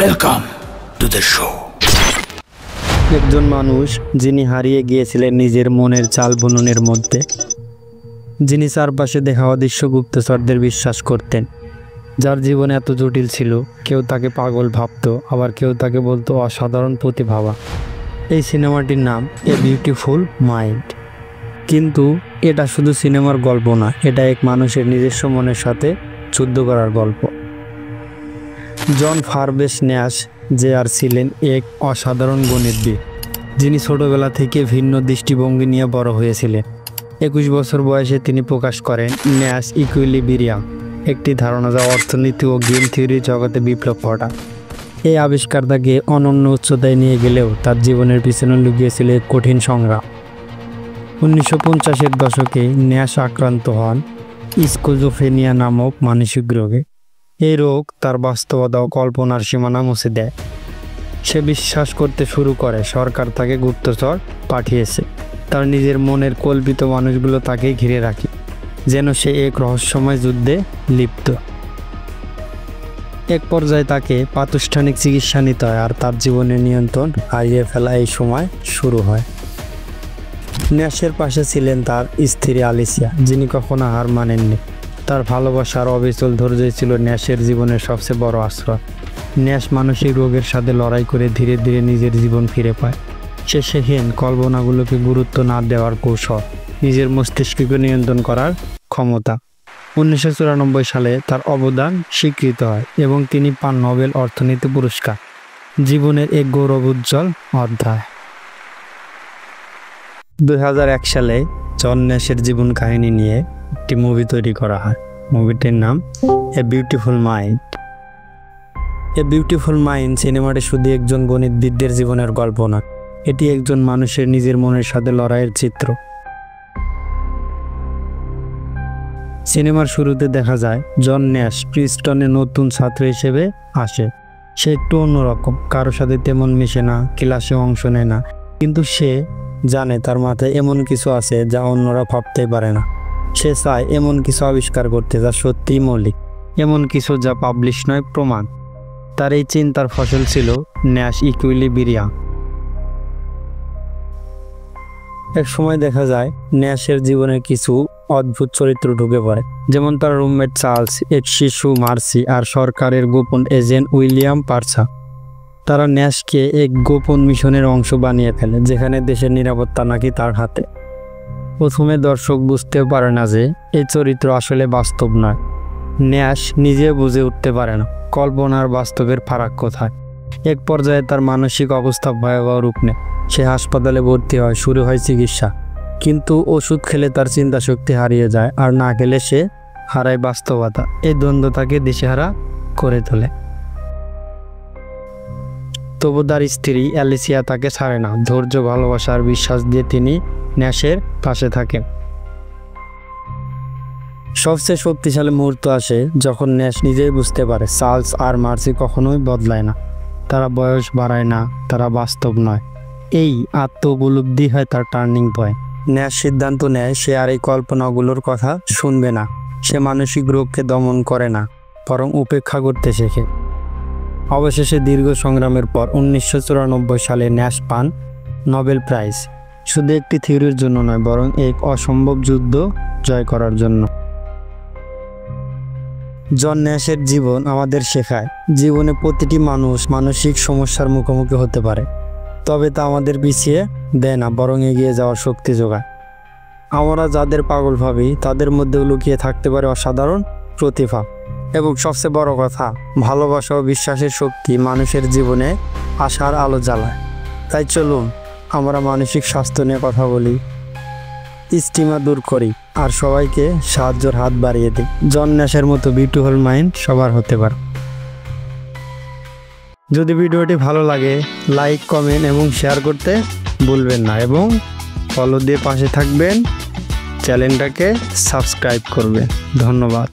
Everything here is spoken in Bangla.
Welcome to the show. একজন মানুষ যিনি হারিয়ে গিয়েছিলেন নিজের মনের চাল বুননের মধ্যে, যিনি চারপাশে দেখা অদৃশ্য গুপ্তচরদের বিশ্বাস করতেন, যার জীবন এত জটিল ছিল কেউ তাকে পাগল ভাবত, আবার কেউ তাকে বলতো অসাধারণ প্রতিভা। এই সিনেমাটির নাম এ বিউটিফুল মাইন্ড। কিন্তু এটা শুধু সিনেমার গল্প না, এটা এক মানুষের নিজস্ব মনের সাথে যুদ্ধ করার গল্প। জন ফারবেস ন্যাশ জে.আর. ছিলেন এক অসাধারণ গণিতবিদ, যিনি ছোটবেলা থেকে ভিন্ন দৃষ্টিভঙ্গি নিয়ে বড় হয়েছিলেন। 21 বছর বয়সে তিনি প্রকাশ করেন ন্যাশ ইকুইলিব্রিয়াম, একটি ধারণা যা অর্থনীতি ও গেম থিওরির জগতে বিপ্লব ঘটায়। এই আবিষ্কার তাকে অনন্য উচ্চতায় নিয়ে গেলেও তার জীবনের পিছনে লুকিয়েছিল এক কঠিন সংগ্রাম। 1950-এর দশকে ন্যাশ আক্রান্ত হন স্কিজোফ্রেনিয়া নামক মানসিক রোগে। এই রোগ তার বাস্তবতা ও কল্পনার সীমানা মুছে দেয়। সে বিশ্বাস করতে শুরু করে সরকার তাকে গুপ্তচর পাঠিয়েছে, তার নিজের মনের কল্পিত মানুষগুলো তাকে ঘিরে রাখে, যেন সে এক রহস্যময় যুদ্ধে লিপ্ত। এক পর্যায়ে তাকে প্রাতিষ্ঠানিক চিকিৎসা নিতে হয়, আর তার জীবনের নিয়ন্ত্রণ হারিয়ে ফেলা এই সময় শুরু হয়। ন্যাশের পাশে ছিলেন তার স্ত্রী আলিসিয়া, যিনি কখনো হার মানেননি। তার ভালোবাসার অবিচল ধৈর্যই ছিল ন্যাশের জীবনের সবচেয়ে বড় আশ্রয়। ন্যাশ মানসিক রোগের সাথে লড়াই করে ধীরে ধীরে নিজের জীবন ফিরে পায়। সে শেখেন কল্পনাগুলোকে গুরুত্ব না দেওয়ার কৌশল, নিজের মস্তিষ্ককে নিয়ন্ত্রণ করার ক্ষমতা। 1994 সালে তার অবদান স্বীকৃত হয় এবং তিনি পান নোবেল অর্থনীতি পুরস্কার, জীবনের এক গৌরবোজ্জ্বল অধ্যায়। 2001 সালে জন ন্যাশের জীবন কাহিনী নিয়ে একটি মুভি তৈরি করা হয়। মুভিটির নাম a beautiful mind. A beautiful mind সিনেমাটি শুধু একজন গণিতবিদের জীবনের গল্প না, এটি একজন মানুষের নিজের মনের সাথে লড়াইয়ের চিত্র। সিনেমার শুরুতে দেখা যায় জন ন্যাশ প্রিস্টনে নতুন ছাত্র হিসেবে আসে। সে একটু অন্যরকম, কারোর সাথে তেমন মিশে না, ক্লাসে অংশ নেয় না, কিন্তু সে জানে তার মাথায় এমন কিছু আছে যা অন্যরা ভাবতেই পারে না। সে চায় এমন কিছু আবিষ্কার করতে যা সত্যিই মৌলিক, এমন কিছু যা পাবলিশ নয়, প্রমাণ। তার এই চিন্তার ফসল ছিল ন্যাশ ইকুইলিব্রিয়াম। এক সময় দেখা যায় ন্যাশের জীবনে কিছু অদ্ভুত চরিত্র ঢুকে পড়ে, যেমন তার রুমমেট চার্লস, এক শিশু মার্সি, আর সরকারের গোপন এজেন্ট উইলিয়াম পার্সা। তারা ন্যাশকে এক গোপন মিশনের অংশ বানিয়ে ফেলে, যেখানে দেশের নিরাপত্তা নাকি তার হাতে। প্রথমে দর্শক বুঝতে পারে না যে এই চরিত্র আসলে বাস্তব নয়। ন্যাশ নিজে বুঝে উঠতে পারে না কল্পনার বাস্তবের ফারাক কোথায়। এক পর্যায়ে তার মানসিক অবস্থা ভয়াবহ রূপ নেয়। সে হাসপাতালে ভর্তি হয়, শুরু হয় চিকিৎসা, কিন্তু ওষুধ খেলে তার চিন্তা শক্তি হারিয়ে যায়, আর না খেলে সে হারায় বাস্তবতা। এই দ্বন্দ্ব তাকে দিশেহারা করে তোলে। তবু তার স্ত্রী অ্যালিসিয়া তাকে ছাড়ে না। ধৈর্য, ভালোবাসা আর বিশ্বাস দিয়ে তিনি ন্যাশের পাশে থাকেন। সবচেয়ে শক্তিশালী মুহূর্ত আসে যখন ন্যাশ নিজেই বুঝতে পারে চার্লস আর মার্সি কখনোই বদলায় না, তারা বয়স বাড়ায় না, তারা বাস্তব নয়। এই আত্ম-উপলব্ধি হয় তার টার্নিং পয়েন্ট। ন্যাশ সিদ্ধান্ত নেয় সে আর এই কল্পনাগুলোর কথা শুনবে না। সে মানসিক রোগকে দমন করে না, বরং উপেক্ষা করতে শেখে। অবশেষে দীর্ঘ সংগ্রামের পর 1994 সালে ন্যাশ পান নোবেল প্রাইজ, শুধু একটি থিওরির জন্য নয়, বরং এক অসম্ভব যুদ্ধ জয় করার জন্য। জন ন্যাশের জীবন আমাদের শেখায় জীবনে প্রতিটি মানুষ মানসিক সমস্যার মুখোমুখি হতে পারে, তবে তা আমাদের পিছিয়ে দেয় না, বরং এগিয়ে যাওয়ার শক্তি যোগায়। আমরা যাদের পাগল ভাবি তাদের মধ্যেও লুকিয়ে থাকতে পারে অসাধারণ প্রতিভা, এবং সবচেয়ে বড় কথা, ভালোবাসা ও বিশ্বাসের শক্তি মানুষের জীবনে আশার আলো জ্বালায়। তাই চলুন আমরা মানসিক স্বাস্থ্য নিয়ে কথা বলি, স্টিমা দূর করি, আর সবাইকে সাহায্যের হাত বাড়িয়ে দিই। জন ন্যাশের মতো বিউটিফুল মাইন্ড সবার হতে পারে। যদি ভিডিওটি ভালো লাগে, লাইক, কমেন্ট এবং শেয়ার করতে ভুলবেন না, এবং ফলো দিয়ে পাশে থাকবেন, চ্যানেলটাকে সাবস্ক্রাইব করবেন। ধন্যবাদ।